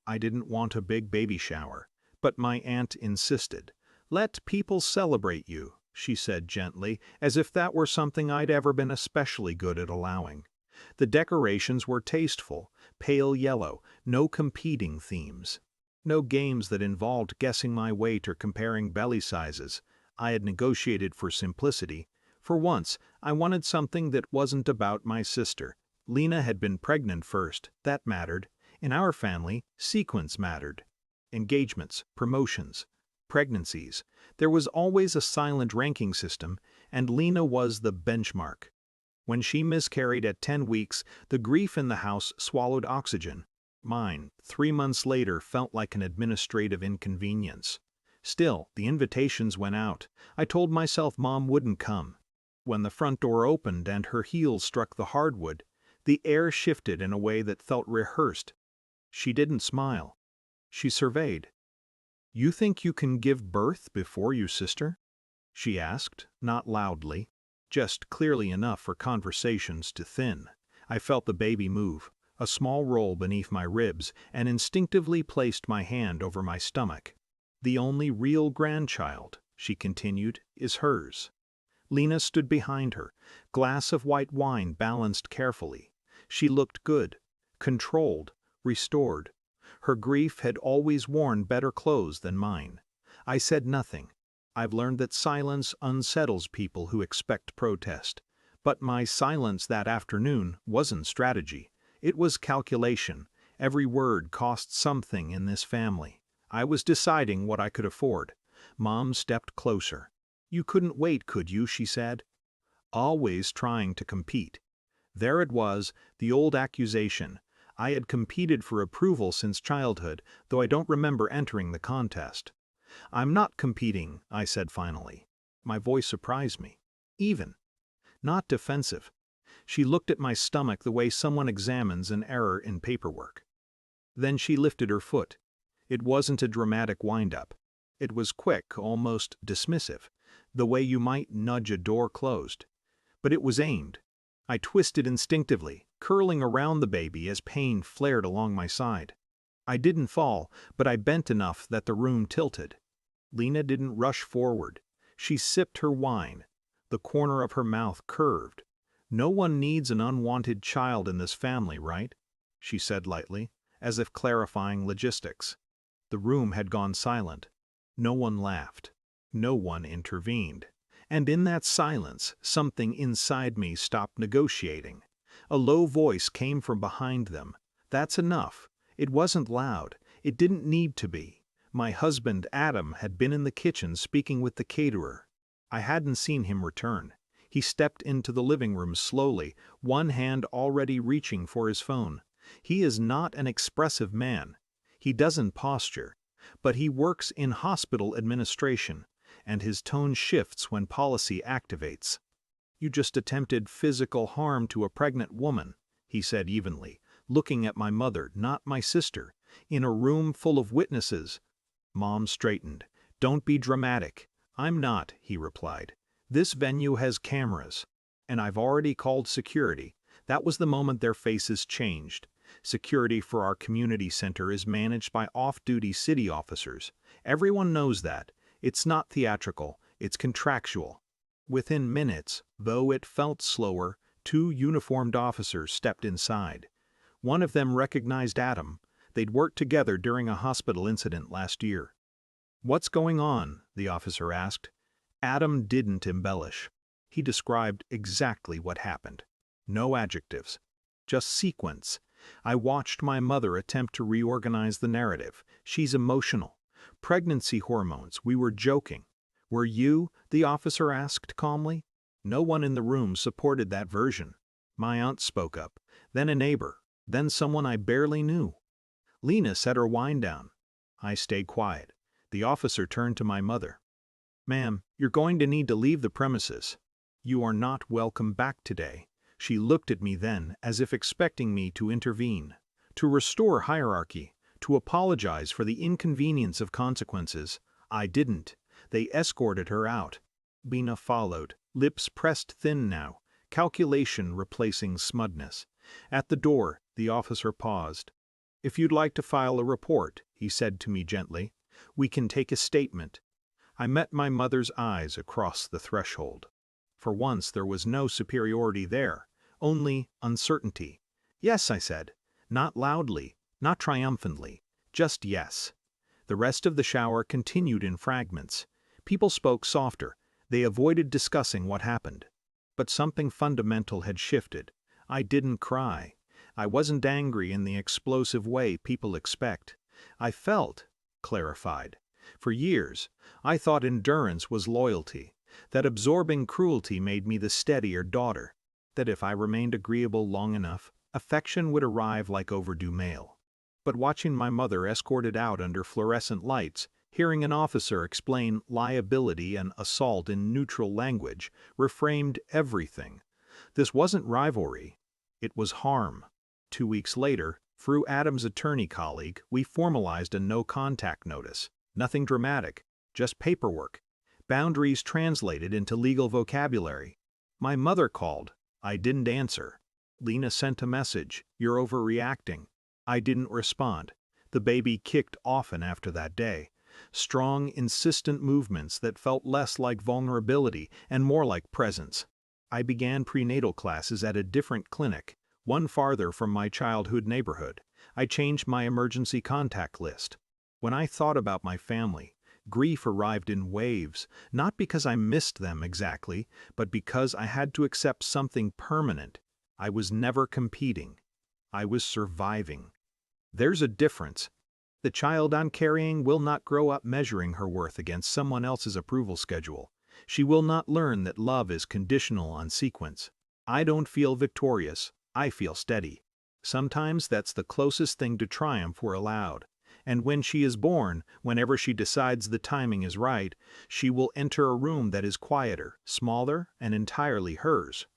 I didn't want a big baby shower, but my aunt insisted. "Let people celebrate you," she said gently, as if that were something I'd ever been especially good at allowing. The decorations were tasteful, pale yellow, no competing themes. No games that involved guessing my weight or comparing belly sizes. I had negotiated for simplicity. For once, I wanted something that wasn't about my sister. Lena had been pregnant first, that mattered. In our family, sequence mattered. Engagements, promotions, pregnancies. There was always a silent ranking system, and Lena was the benchmark. When she miscarried at 10 weeks, the grief in the house swallowed oxygen. Mine, 3 months later, felt like an administrative inconvenience. Still, the invitations went out. I told myself Mom wouldn't come. When the front door opened and her heels struck the hardwood, the air shifted in a way that felt rehearsed. She didn't smile. She surveyed. "You think you can give birth before your sister?" she asked, not loudly, just clearly enough for conversations to thin. I felt the baby move, a small roll beneath my ribs, and instinctively placed my hand over my stomach. "The only real grandchild," she continued, "is hers." Lena stood behind her, glass of white wine balanced carefully. She looked good, controlled, restored. Her grief had always worn better clothes than mine. I said nothing. I've learned that silence unsettles people who expect protest. But my silence that afternoon wasn't strategy. It was calculation. Every word cost something in this family. I was deciding what I could afford. Mom stepped closer. "You couldn't wait, could you?" she said. Always trying to compete. There it was, the old accusation. I had competed for approval since childhood, though I don't remember entering the contest. "I'm not competing," I said finally. My voice surprised me. Even. Not defensive. She looked at my stomach the way someone examines an error in paperwork. Then she lifted her foot. It wasn't a dramatic wind-up. It was quick, almost dismissive, the way you might nudge a door closed. But it was aimed. I twisted instinctively, curling around the baby as pain flared along my side. I didn't fall, but I bent enough that the room tilted. Lena didn't rush forward. She sipped her wine. The corner of her mouth curved. "No one needs an unwanted child in this family, right?" she said lightly, as if clarifying logistics. The room had gone silent. No one laughed. No one intervened. And in that silence, something inside me stopped negotiating. A low voice came from behind them. "That's enough." It wasn't loud. It didn't need to be. My husband, Adam, had been in the kitchen speaking with the caterer. I hadn't seen him return. He stepped into the living room slowly, one hand already reaching for his phone. He is not an expressive man. He doesn't posture. But he works in hospital administration, and his tone shifts when policy activates. "You just attempted physical harm to a pregnant woman," he said evenly, looking at my mother, not my sister, in a room full of witnesses. Mom straightened. "Don't be dramatic." "I'm not," he replied. "This venue has cameras. And I've already called security." That was the moment their faces changed. Security for our community center is managed by off-duty city officers. Everyone knows that. It's not theatrical, it's contractual. Within minutes, though it felt slower, 2 uniformed officers stepped inside. One of them recognized Adam. They'd worked together during a hospital incident last year. "What's going on?" the officer asked. Adam didn't embellish. He described exactly what happened. No adjectives. Just sequence. I watched my mother attempt to reorganize the narrative. "She's emotional. Pregnancy hormones, we were joking." "Were you?" the officer asked calmly. No one in the room supported that version. My aunt spoke up, then a neighbor, then someone I barely knew. Lena set her wine down. I stayed quiet. The officer turned to my mother. "Ma'am, you're going to need to leave the premises. You are not welcome back today." She looked at me then, as if expecting me to intervene, to restore hierarchy, to apologize for the inconvenience of consequences. I didn't. They escorted her out. Lena followed, lips pressed thin now, calculation replacing smuggness. At the door, the officer paused. "If you'd like to file a report," he said to me gently, "we can take a statement." I met my mother's eyes across the threshold. For once there was no superiority there, only uncertainty. "Yes," I said. Not loudly, not triumphantly, just yes. The rest of the shower continued in fragments. People spoke softer. They avoided discussing what happened. But something fundamental had shifted. I didn't cry. I wasn't angry in the explosive way people expect. I felt clarified. For years, I thought endurance was loyalty, that absorbing cruelty made me the steadier daughter, that if I remained agreeable long enough, affection would arrive like overdue mail. But watching my mother escorted out under fluorescent lights, hearing an officer explain liability and assault in neutral language, reframed everything. This wasn't rivalry. It was harm. 2 weeks later, through Adam's attorney colleague, we formalized a no-contact notice. Nothing dramatic, just paperwork. Boundaries translated into legal vocabulary. My mother called. I didn't answer. Lena sent a message, "You're overreacting." I didn't respond. The baby kicked often after that day. Strong, insistent movements that felt less like vulnerability and more like presence. I began prenatal classes at a different clinic, one farther from my childhood neighborhood. I changed my emergency contact list. When I thought about my family, grief arrived in waves, not because I missed them exactly, but because I had to accept something permanent. I was never competing. I was surviving. There's a difference. The child I'm carrying will not grow up measuring her worth against someone else's approval schedule. She will not learn that love is conditional on sequence. I don't feel victorious, I feel steady. Sometimes that's the closest thing to triumph we're allowed. And when she is born, whenever she decides the timing is right, she will enter a room that is quieter, smaller, and entirely hers.